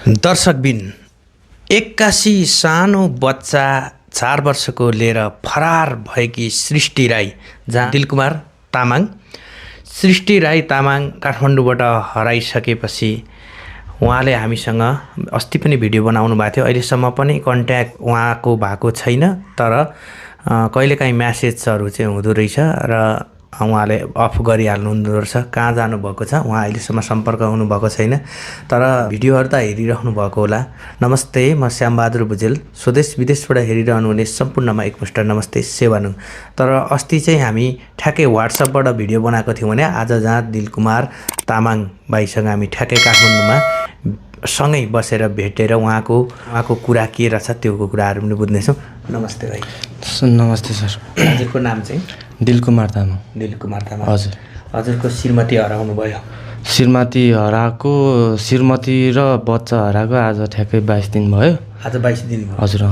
दर्शकबिन 81 सानो बच्चा 4 वर्षको लिएर फरार भएकी सृष्टि राई जहाँ दिलकुमार तामाङ सृष्टि राई तामाङ काठमाडौँबाट हराइसकेपछि उहाँले हामीसँग अस्ति पनि भिडियो बनाउनु भएको थियो। अहिलेसम्म पनि कन्ट्याक्ट उहाँको भएको छैन, तर कहिलेकाहीँ म्यासेजहरू चाहिँ हुँदो रहेछ र उहाँले अफ गरिहाल्नु हुँदो रहेछ। कहाँ जानुभएको छ उहाँ अहिलेसम्म सम्पर्क हुनुभएको छैन, तर भिडियोहरू त हेरिरहनु भएको होला। नमस्ते, म श्यामबहादुर भुजेल, स्वदेश विदेशबाट हेरिरहनु हुने सम्पूर्णमा एकमुष्ट नमस्ते सेवानु। तर अस्ति चाहिँ हामी ठ्याक्कै व्हाट्सएपबाट भिडियो बनाएको थियौँ भने आज जहाँ दिलकुमार तामाङ भाइसँग हामी ठ्याक्कै काठमाडौँमा सँगै बसेर भेटेर उहाँको कुरा के रहेछ त्यो कुराहरू पनि बुझ्नेछौँ। नमस्ते भाइ। नमस्ते सर। हजुरको नाम चाहिँ? दिलकुमार तामाङ। दिलकुमार तामाङ। हजुर। हजुरको श्रीमती हराउनु भयो? श्रीमती र बच्चा हराएको आज ठ्याक्कै 22 दिन भयो। आज 22 दिन भयो। हजुर।